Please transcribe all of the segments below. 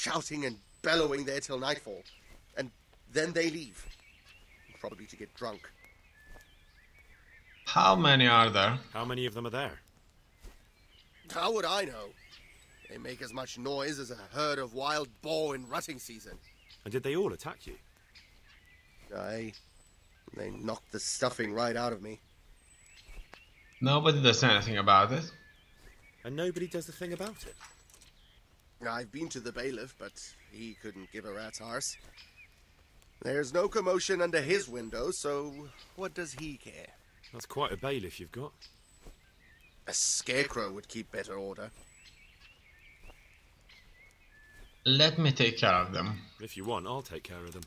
shouting and bellowing there till nightfall. And then they leave. Probably to get drunk. How many are there? How many of them are there? How would I know? They make as much noise as a herd of wild boar in rutting season. And did they all attack you? Aye. They knocked the stuffing right out of me. Nobody does anything about it. And nobody does a thing about it? I've been to the bailiff, but he couldn't give a rat's arse. There's no commotion under his window, so what does he care? That's quite a bailiff you've got. A scarecrow would keep better order. Let me take care of them. If you want, I'll take care of them.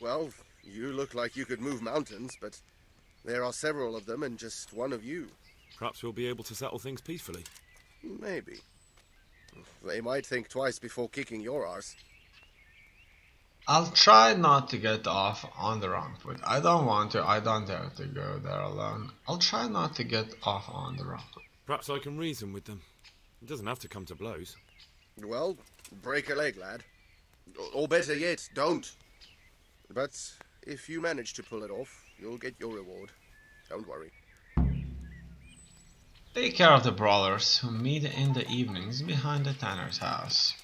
Well, you look like you could move mountains, but there are several of them and just one of you. Perhaps we'll be able to settle things peacefully. Maybe. They might think twice before kicking your arse. I'll try not to get off on the wrong foot. I don't want to. I don't dare to go there alone. I'll try not to get off on the wrong foot. Perhaps I can reason with them. It doesn't have to come to blows. Well, break a leg, lad. Or better yet, don't. But if you manage to pull it off, you'll get your reward. Don't worry. Take care of the brawlers who meet in the evenings behind the tanner's house.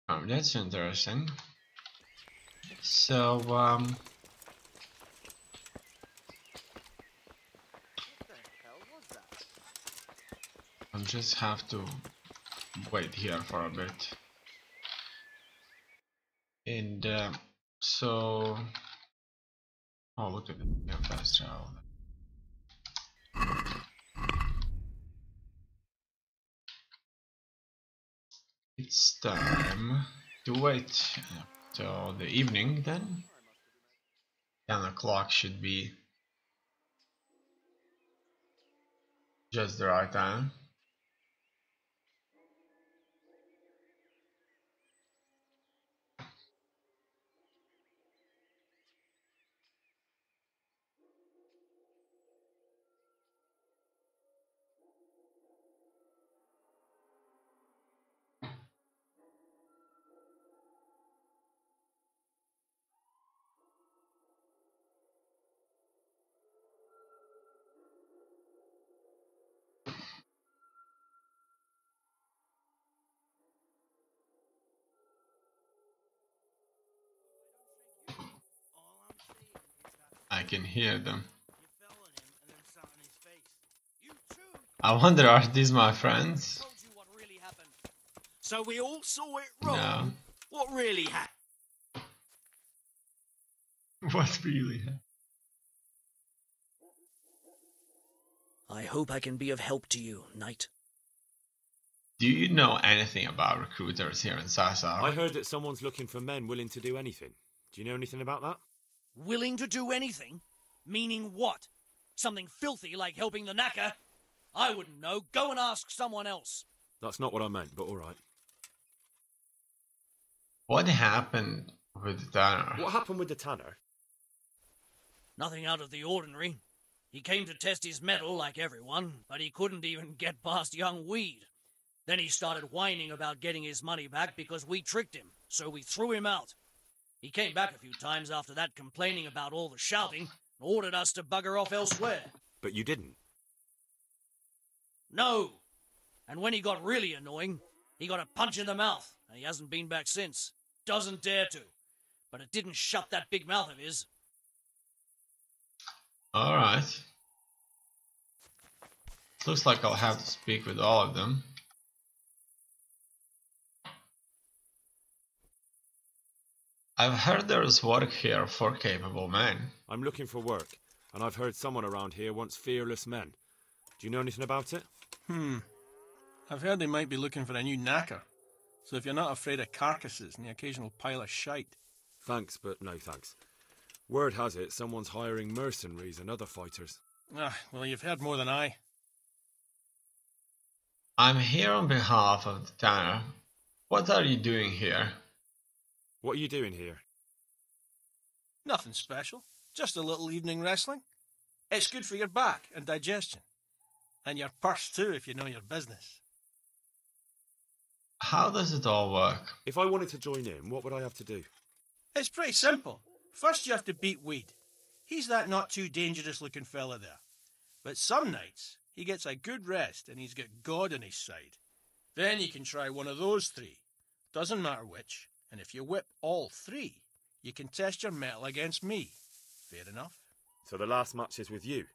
Oh, that's interesting. So, What the hell was that? I'll just have to wait here for a bit. And, so... Oh, look at it. Yeah, fast travel. It's time to wait till the evening then. 10 o'clock should be just the right time. I can hear them. I wonder, are these my friends? So we all saw it wrong. No. What really happened? What really happened? I hope I can be of help to you, knight. Do you know anything about recruiters here in Sasa? I heard that someone's looking for men willing to do anything. Do you know anything about that? Willing to do anything? Meaning what? Something filthy like helping the knacker? I wouldn't know. Go and ask someone else. That's not what I meant, but alright. What happened with the tanner? What happened with the tanner? Nothing out of the ordinary. He came to test his mettle like everyone, but he couldn't even get past young Weed. Then he started whining about getting his money back because we tricked him, so we threw him out. He came back a few times after that complaining about all the shouting and ordered us to bugger off elsewhere. But you didn't. No. And when he got really annoying, he got a punch in the mouth, and he hasn't been back since. Doesn't dare to. But it didn't shut that big mouth of his. Alright. Looks like I'll have to speak with all of them. I've heard there's work here for capable men. I'm looking for work, and I've heard someone around here wants fearless men. Do you know anything about it? I've heard they might be looking for a new knacker. So if you're not afraid of carcasses and the occasional pile of shite. Thanks, but no thanks. Word has it someone's hiring mercenaries and other fighters. Ah, well, you've heard more than I. I'm here on behalf of the tanner. What are you doing here? What are you doing here? Nothing special. Just a little evening wrestling. It's good for your back and digestion. And your purse too, if you know your business. How does it all work? If I wanted to join in, what would I have to do? It's pretty simple. First you have to beat Weed. He's that not too dangerous looking fella there. But some nights he gets a good rest and he's got God on his side. Then you can try one of those three. Doesn't matter which. And if you whip all three, you can test your mettle against me. Fair enough? So the last match is with you?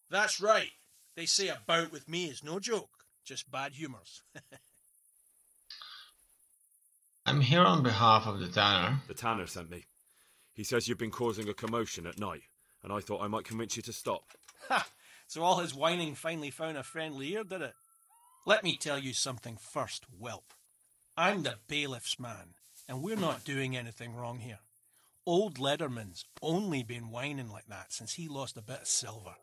That's right. They say a bout with me is no joke. Just bad humours. I'm here on behalf of the Tanner. The Tanner sent me. He says you've been causing a commotion at night, and I thought I might convince you to stop. Ha! So all his whining finally found a friendly ear, did it? Let me tell you something first, whelp. I'm the bailiff's man, and we're not doing anything wrong here. Old Lederman's only been whining like that since he lost a bit of silver.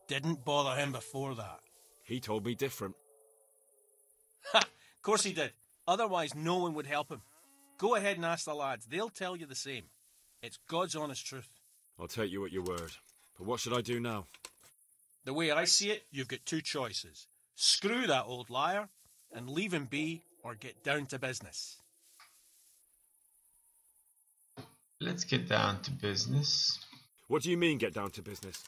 Didn't bother him before that. He told me different. Ha! Of course he did. Otherwise no one would help him. Go ahead and ask the lads. They'll tell you the same. It's God's honest truth. I'll take you at your word. But what should I do now? The way I see it, you've got two choices. Screw that old liar and leave him be, or get down to business. Let's get down to business. What do you mean, get down to business?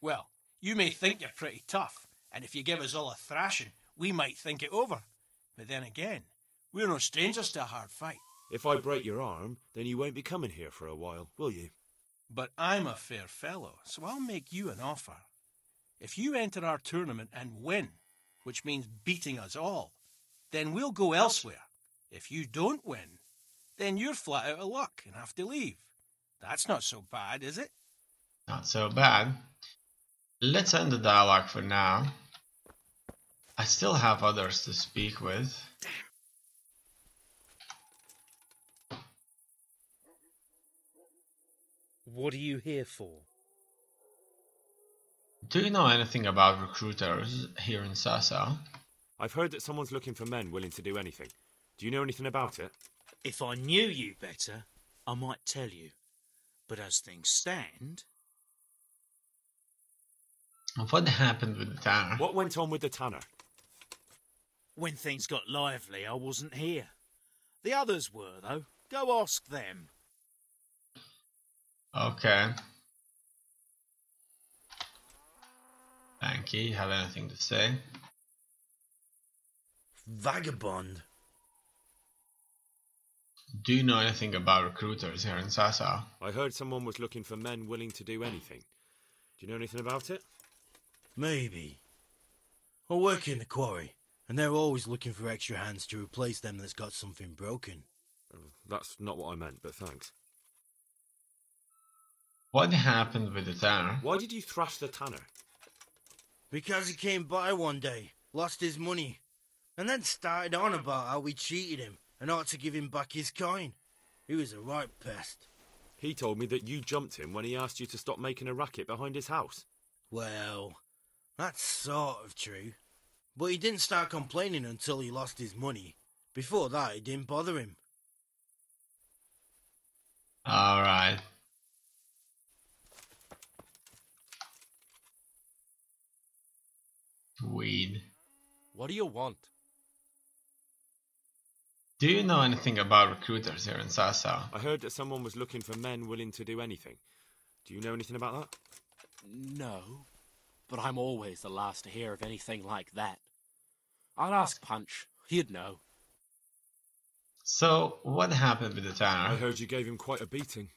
Well, you may think you're pretty tough, and if you give us all a thrashing, we might think it over. But then again, we're no strangers to a hard fight. If I break your arm, then you won't be coming here for a while, will you? But I'm a fair fellow, so I'll make you an offer. If you enter our tournament and win, which means beating us all, then we'll go elsewhere. If you don't win, then you're flat out of luck and have to leave. That's not so bad, is it? Not so bad. Let's end the dialogue for now. I still have others to speak with. What are you here for? Do you know anything about recruiters here in Sasa? I've heard that someone's looking for men willing to do anything. Do you know anything about it? If I knew you better, I might tell you. But as things stand... What happened with the Tanner? What went on with the Tanner? When things got lively, I wasn't here. The others were, though. Go ask them. Okay. Thank you. Have anything to say? Vagabond. Do you know anything about recruiters here in Sasa? I heard someone was looking for men willing to do anything. Do you know anything about it? Maybe. I work in the quarry, and they're always looking for extra hands to replace them that's got something broken. That's not what I meant, but thanks. What happened with the Tanner? Why did you thrash the Tanner? Because he came by one day, lost his money, and then started on about how we cheated him and ought to give him back his coin. He was a right pest. He told me that you jumped him when he asked you to stop making a racket behind his house. Well, that's sort of true. But he didn't start complaining until he lost his money. Before that, it didn't bother him. Alright. Weed. What do you want? Do you know anything about recruiters here in Sasa? I heard that someone was looking for men willing to do anything. Do you know anything about that? No, but I'm always the last to hear of anything like that. I'll ask Punch. He'd know. So, what happened with the Tanner? I heard you gave him quite a beating.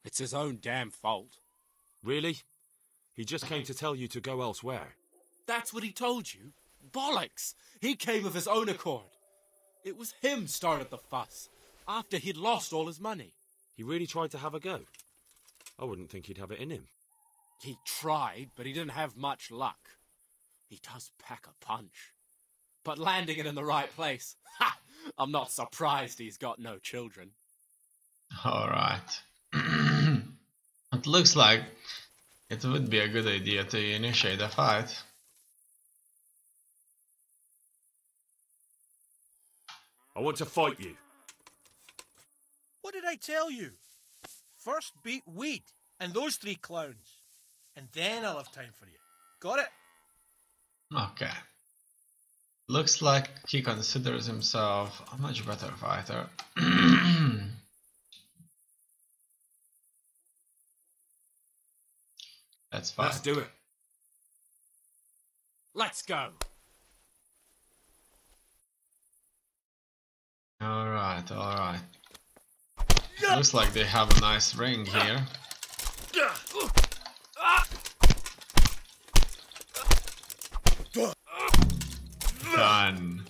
It's his own damn fault. Really? He just came to tell you to go elsewhere. That's what he told you. Bollocks! He came of his own accord. It was him started the fuss, after he'd lost all his money. He really tried to have a go. I wouldn't think he'd have it in him. He tried, but he didn't have much luck. He does pack a punch. But landing it in the right place, ha! I'm not surprised he's got no children. Alright. It looks like it would be a good idea to initiate a fight. I want to fight you. What did I tell you? First beat Weed and those three clowns. And then I'll have time for you. Got it? Okay. Looks like he considers himself a much better fighter. Let's fight. Let's do it. Let's go. Alright, alright. Looks like they have a nice ring here. Done.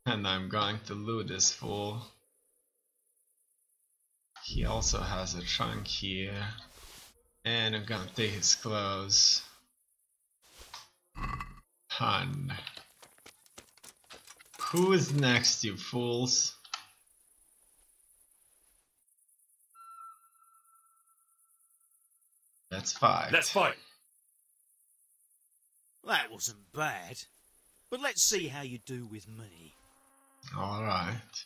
And I'm going to loot this fool. He also has a trunk here. And I'm gonna take his clothes. Hun. Who is next, you fools? Let's fight. Let's fight. That wasn't bad. But let's see how you do with me. Alright.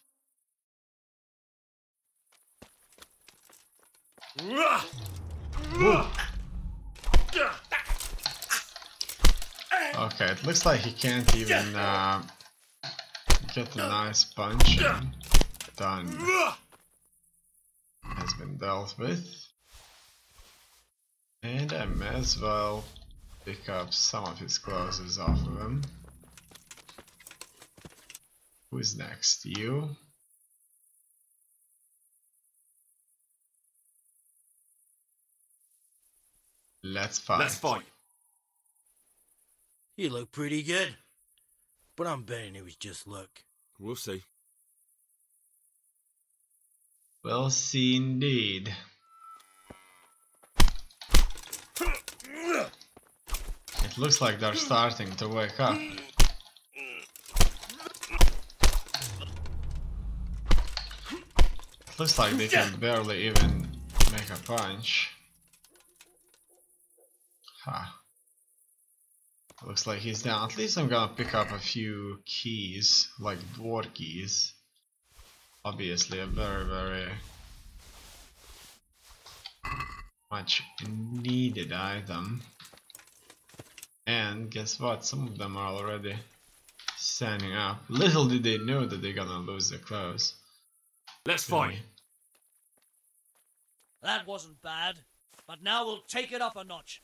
Okay, it looks like he can't even get a nice punch in. Done. Has been dealt with. And I may as well pick up some of his clothes off of him. Who's next? You? Let's fight. Let's fight. You look pretty good. But I'm betting it was just luck. We'll see. We'll see indeed. It looks like they're starting to wake up. It looks like they can barely even make a punch. Huh. Looks like he's down. At least I'm gonna pick up a few keys, like door keys. Obviously a very much needed item. And guess what? Some of them are already standing up. Little did they know that they're gonna lose their clothes. Let's fight. That wasn't bad, but now we'll take it up a notch.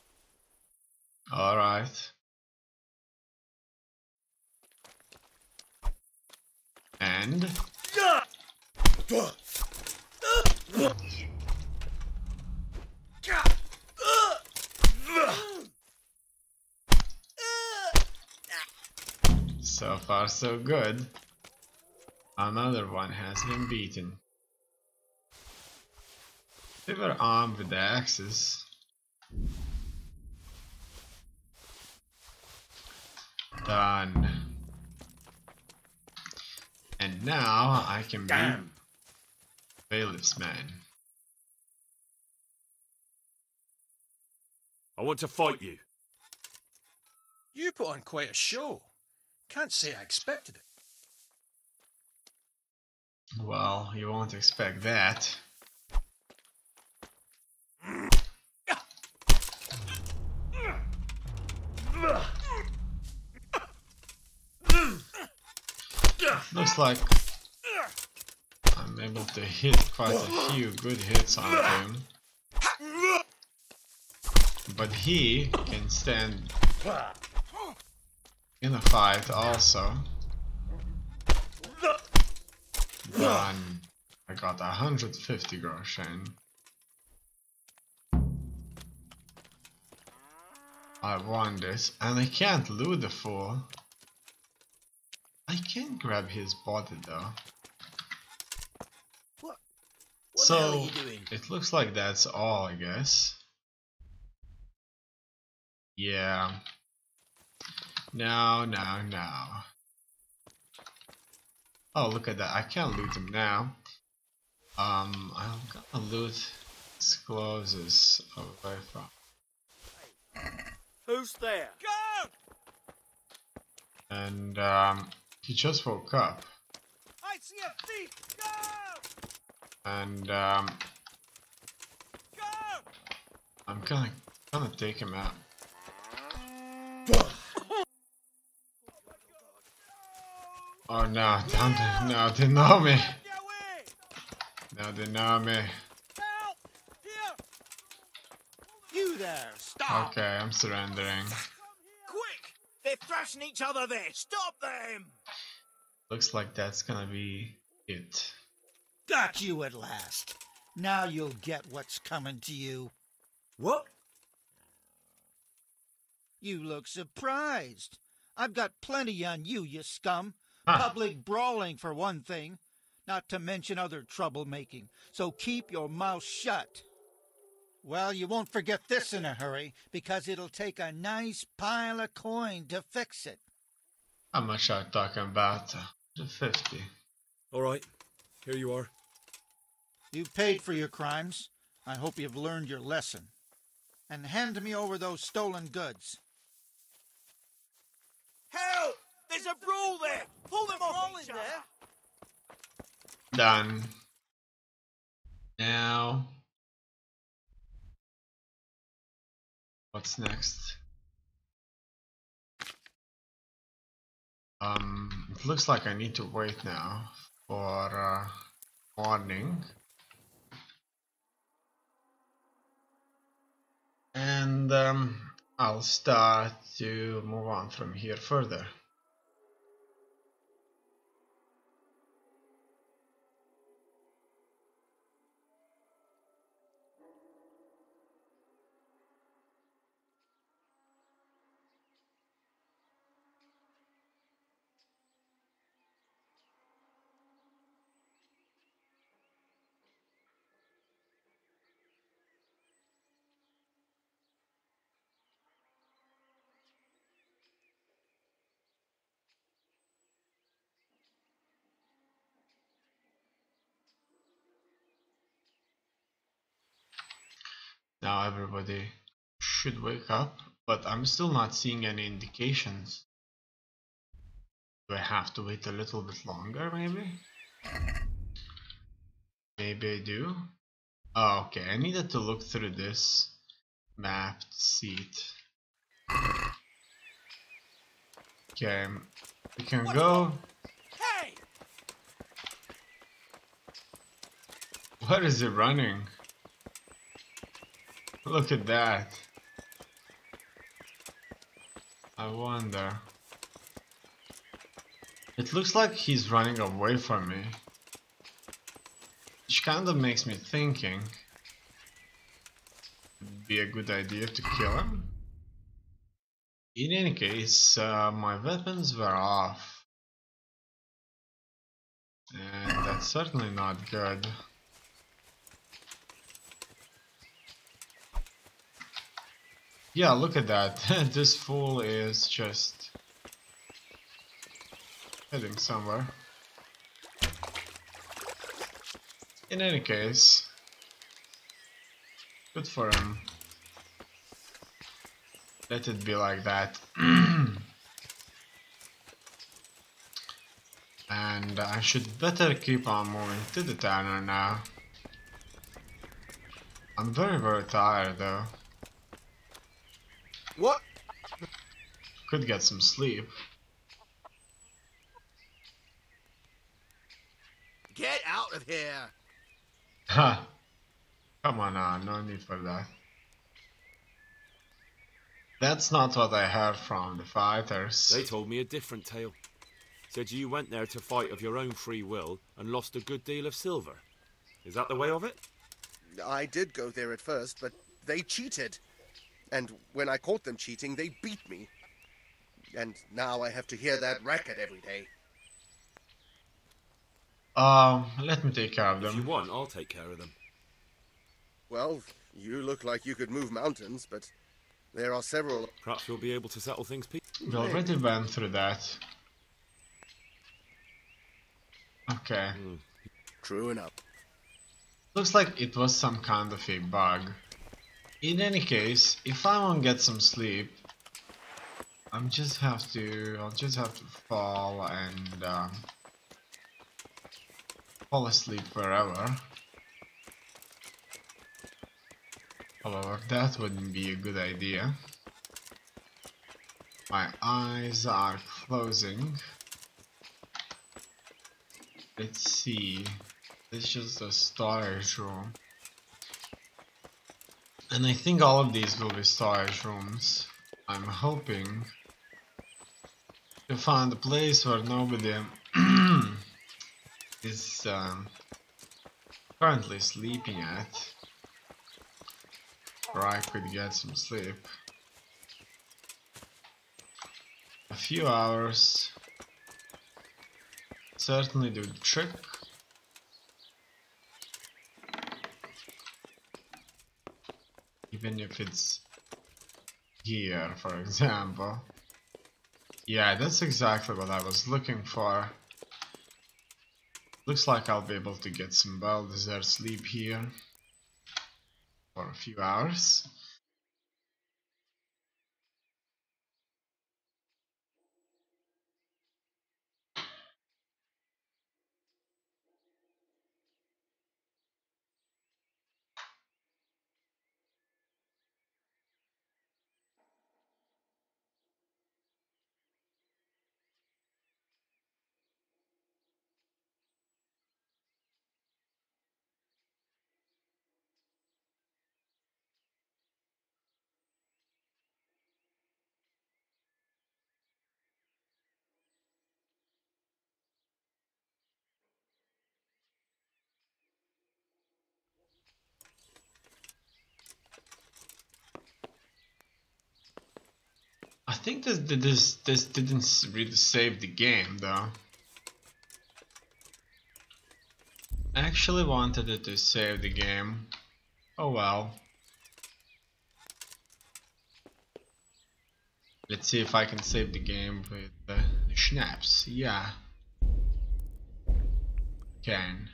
Alright. And so far so good. Another one has been beaten. They were armed with the axes. Done. And now I can be Bailiff's man. I want to fight you. You put on quite a show. Can't say I expected it. Well, you won't expect that. Looks like I'm able to hit quite a few good hits on him. But he can stand in a fight also. Done. I got 150 groschen. I won this, and I can't loot the fool. I can grab his body though. What So, the hell are you doing? it looks like that's all, I guess. Yeah. No. Oh, look at that. I can't loot him now. I'm gonna loot his clothes away from. Who's there? Go! And, he just woke up. I see a thief! Go! And, Go! I'm gonna take him out. Oh no, don't, no, they know me. No, they know me. You there, stop! Okay, I'm surrendering. Quick! They're thrashing each other there! Stop them! Looks like that's gonna be it. Got you at last. Now you'll get what's coming to you. What? You look surprised. I've got plenty on you, you scum. Huh. Public brawling, for one thing. Not to mention other troublemaking. So keep your mouth shut. Well, you won't forget this in a hurry, because it'll take a nice pile of coin to fix it. How much are we talking about? 50. All right, here you are. You've paid for your crimes. I hope you've learned your lesson. And hand me over those stolen goods. Help! There's a brawl there! Pull them off each other! Done. Now, what's next? It looks like I need to wait now for morning. And I'll start to move on from here further. Now everybody should wake up, but I'm still not seeing any indications. Do I have to wait a little bit longer, maybe? Maybe I do. Oh, okay, I needed to look through this map to see it. Okay, we can go. Hey! Where is it running? Look at that. I wonder. It looks like he's running away from me. Which kind of makes me thinking it'd be a good idea to kill him. In any case, my weapons were off. And that's certainly not good. Yeah, look at that. This fool is just heading somewhere. In any case, good for him. Let it be like that. And I should better keep on moving to the tanner now. I'm very tired though. What? Could get some sleep. Get out of here! Ha! Come on now, no need for that. That's not what I heard from the fighters. They told me a different tale. Said you went there to fight of your own free will and lost a good deal of silver. Is that the way of it? I did go there at first, but they cheated. And when I caught them cheating, they beat me. And now I have to hear that racket every day. Let me take care of If you them. want, I'll take care of them. Well, you look like you could move mountains, but there are several... Perhaps we'll be able to settle things peacefully. We already went through that. Okay. True enough. Looks like it was some kind of a bug. In any case, if I want to get some sleep, I'll just have to fall and fall asleep wherever. However, that wouldn't be a good idea. My eyes are closing. Let's see. It's just a storage room. And I think all of these will be storage rooms. I'm hoping to find a place where nobody is currently sleeping at, where I could get some sleep. A few hours certainly do the trick. Even if it's here, for example. Yeah, that's exactly what I was looking for. Looks like I'll be able to get some well-deserved sleep here for a few hours. I think this didn't really save the game though. I actually wanted it to save the game. Oh well. Let's see if I can save the game with the schnapps. Yeah. Can.